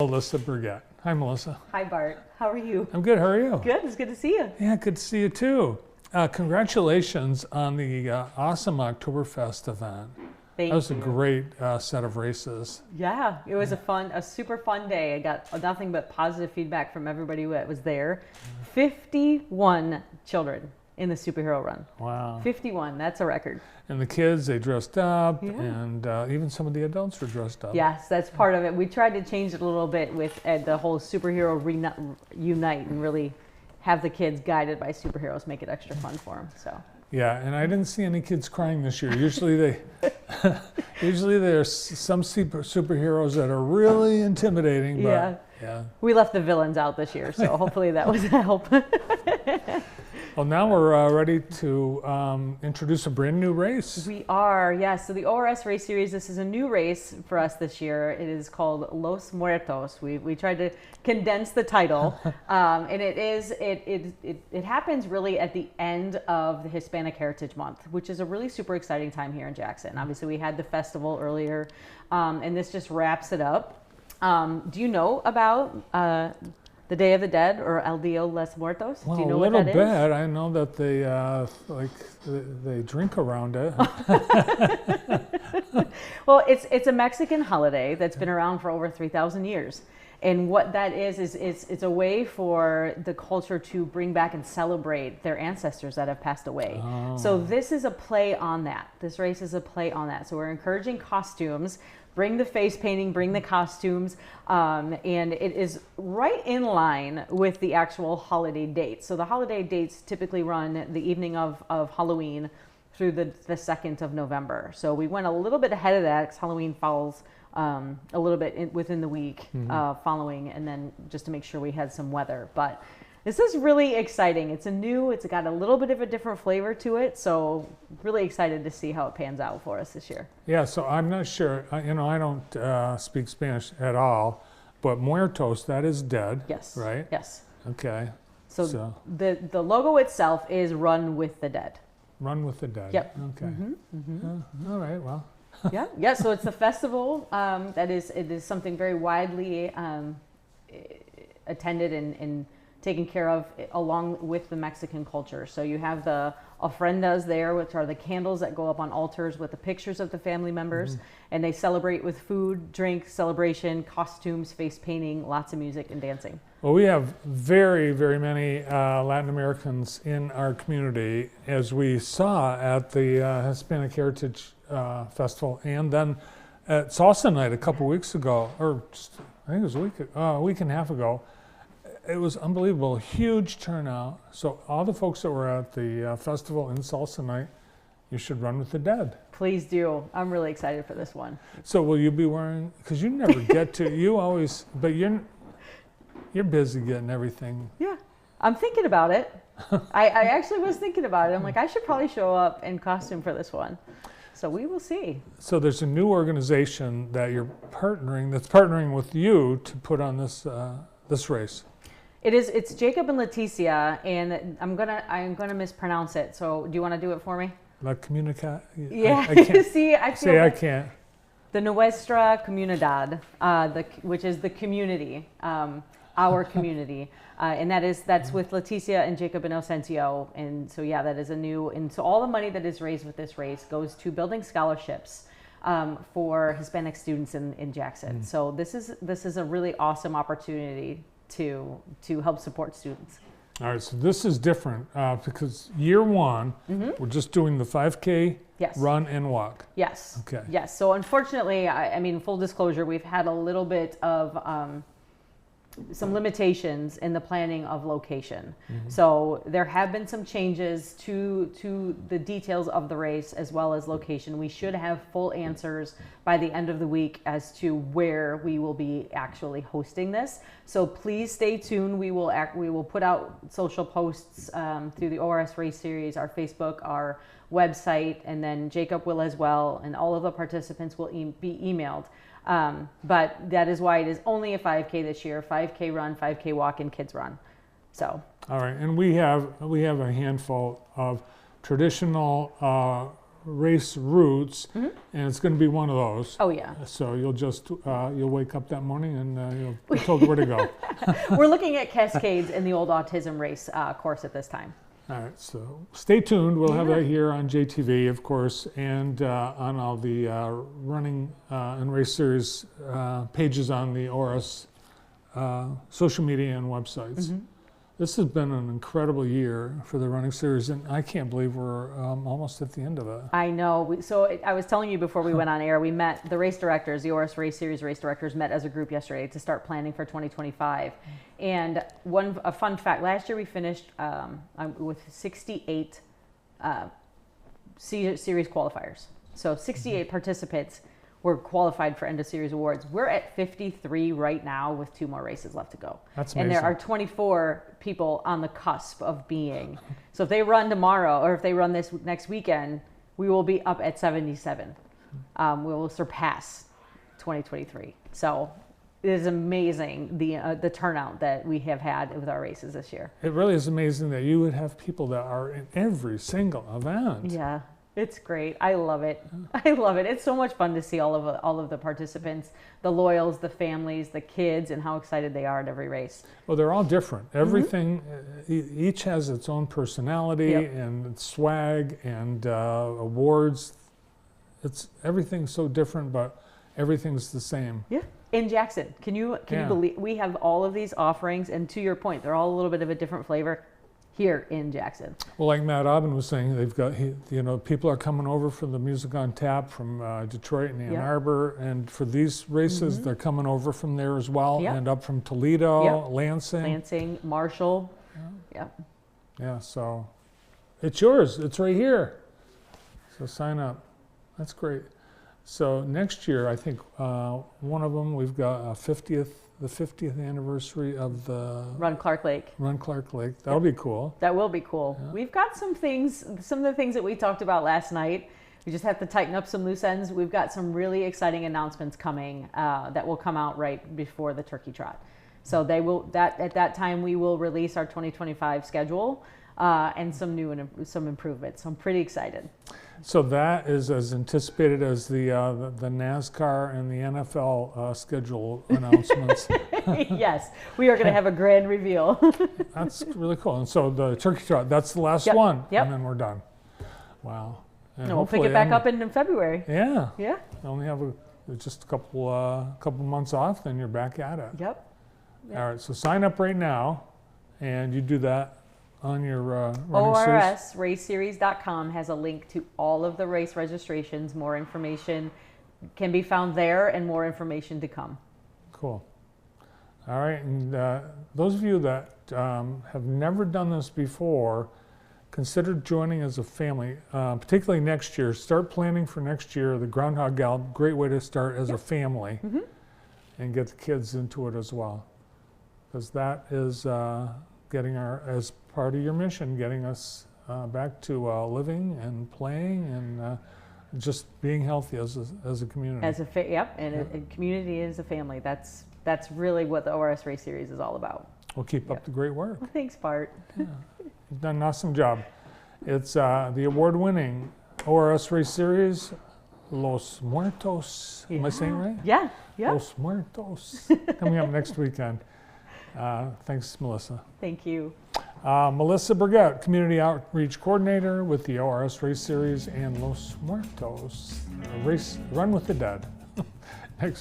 Melissa Burgett. Hi, Melissa. Hi, Bart. How are you? I'm good. How are you? Good. It's good to see you. Yeah, good to see you too. Congratulations on the awesome Oktoberfest event. Thank That was you. a great set of races. Yeah, it was a super fun day. I got nothing but positive feedback from everybody that was there. 51 children in the superhero run. Wow. 51. That's a record. And the kids, they dressed up, Yeah. and even some of the adults were dressed up. Yes, that's part of it. We tried to change it a little bit with the whole superhero unite and really have the kids guided by superheroes, make it extra fun for them. So. Yeah, and I didn't see any kids crying this year. Usually there's some superheroes that are really intimidating. But yeah. We left the villains out this year, so hopefully that was a help. Well, now we're ready to introduce a brand new race. We are, yes. So the ORS race series, this is a new race for us this year. It is called Los Muertos. We tried to condense the title, and it happens really at the end of the Hispanic Heritage Month, which is a really super exciting time here in Jackson. Obviously, we had the festival earlier, and this just wraps it up. Do you know about the Day of the Dead, or El Dia de los Muertos? Well, do you know a what little that bit. I know that they drink around it. Well, it's a Mexican holiday that's been around for over 3,000 years. And what that is it's a way for the culture to bring back and celebrate their ancestors that have passed away. Oh. So this is a play on that. This race is a play on that. So we're encouraging costumes. Bring the face painting, bring the costumes, and it is right in line with the actual holiday dates. So the holiday dates typically run the evening of Halloween through the 2nd of November. So we went a little bit ahead of that because Halloween falls a little bit within the week following, and then just to make sure we had some weather. But this is really exciting. It's got a little bit of a different flavor to it. So really excited to see how it pans out for us this year. Yeah, so I'm not sure, I don't speak Spanish at all, but Muertos, that is dead, Yes. right? Yes. Okay. So the logo itself is Run with the Dead. Run with the Dead. Yep. Okay. All right, well. Yeah. So it's a festival it is something very widely attended and taken care of along with the Mexican culture. So you have the ofrendas there, which are the candles that go up on altars with the pictures of the family members, and they celebrate with food, drink, celebration, costumes, face painting, lots of music and dancing. Well, we have very, very many Latin Americans in our community, as we saw at the Hispanic Heritage Festival, and then at Salsa Night a couple weeks ago, or just, I think it was a week and a half ago. It was unbelievable, huge turnout. So all the folks that were at the festival in Salsa Night, you should Run with the Dead. Please do. I'm really excited for this one. So will you be wearing, because you never get to, you always, but you're busy getting everything. Yeah, I'm thinking about it. I actually was thinking about it. I'm like, I should probably show up in costume for this one. So we will see. So there's a new organization that that's partnering with you to put on this race. It's Jacob and Leticia, and I'm gonna mispronounce it. So do you want to do it for me? La Comunica. Yeah. I can't. See, I can't. The Nuestra Comunidad, which is the community, our community, and that's with Leticia and Jacob and Inocencio. And so that is and so all the money that is raised with this race goes to building scholarships for Hispanic students in Jackson. So this is a really awesome opportunity to help support students. All right, so this is different because year one, we're just doing the 5K run and walk. Yes. Okay. Yes. So unfortunately, I mean, full disclosure, we've had a little bit of some limitations in the planning of location. So there have been some changes to the details of the race as well as location. We should have full answers by the end of the week as to where we will be actually hosting this. So please stay tuned. We will put out social posts through the ORS race series, our Facebook, our website, and then Jacob will as well, and all of the participants will be emailed. But that is why it is only a 5K this year, 5K run, 5K walk, and kids run. So. All right, and we have a handful of traditional race routes, and it's going to be one of those. Oh, yeah. So you'll just you'll wake up that morning and you'll be told where to go. We're looking at Cascades in the old autism race course at this time. All right, so stay tuned. We'll have that here on JTV, of course, and on all the running and race series pages on the ORS social media and websites. This has been an incredible year for the running series, and I can't believe we're almost at the end of it. I know. I was telling you before we went on air, we met the race directors, the ORS Race Series race directors met as a group yesterday to start planning for 2025. And a fun fact, last year we finished with 68 series qualifiers. So 68 participants were qualified for end of series awards. We're at 53 right now with 2 more races left to go. That's amazing. And there are 24 people on the cusp of being. So if they run tomorrow or if they run this next weekend, we will be up at 77. We will surpass 2023. So it is amazing the turnout that we have had with our races this year. It really is amazing that you would have people that are in every single event. Yeah. It's great. I love it. I love it. It's so much fun to see all of the participants, the loyals, the families, the kids, and how excited they are at every race. Well, they're all different. Everything, each has its own personality and swag and awards. Everything's so different, but everything's the same. Yeah. In Jackson, can you believe we have all of these offerings? And to your point, they're all a little bit of a different flavor here in Jackson. Well, like Matt Aubin was saying, they've got, people are coming over for the Music on Tap from Detroit and Ann Arbor, and for these races, they're coming over from there as well, and up from Toledo, Lansing, Marshall. Yeah, so it's yours. It's right here. So sign up. That's great. So next year, I think one of them, we've got the 50th anniversary of the Run Clark Lake. That'll be cool. That will be cool. Yeah. We've got some of the things that we talked about last night. We just have to tighten up some loose ends. We've got some really exciting announcements coming that will come out right before the Turkey Trot. So at that time we will release our 2025 schedule and some improvements. So I'm pretty excited. So that is as anticipated as the NASCAR and the NFL schedule announcements. Yes, we are going to have a grand reveal. That's really cool. And so the Turkey Trot, that's the last one, and then we're done. Wow. And we'll pick it back up in February. Yeah. Yeah. Only have just a couple months off, then you're back at it. Yep. All right. So sign up right now, and you do that on your running series. ORSRaceseries.com has a link to all of the race registrations. More information can be found there, and more information to come. Cool. All right, and those of you that have never done this before, consider joining as a family, particularly next year. Start planning for next year. The Groundhog Gal, great way to start as a family and get the kids into it as well. Because that is as part of your mission, getting us back to living and playing and just being healthy as a community. A community is a family. That's really what the ORS Race Series is all about. Well, keep up the great work. Well, thanks, Bart. Yeah. You've done an awesome job. It's the award-winning ORS Race Series, Los Muertos. Am I saying it right? Yeah. Los Muertos. Coming up next weekend. Thanks, Melissa. Thank you. Melissa Burgett, Community Outreach Coordinator with the ORS Race Series and Los Muertos, Run with the Dead.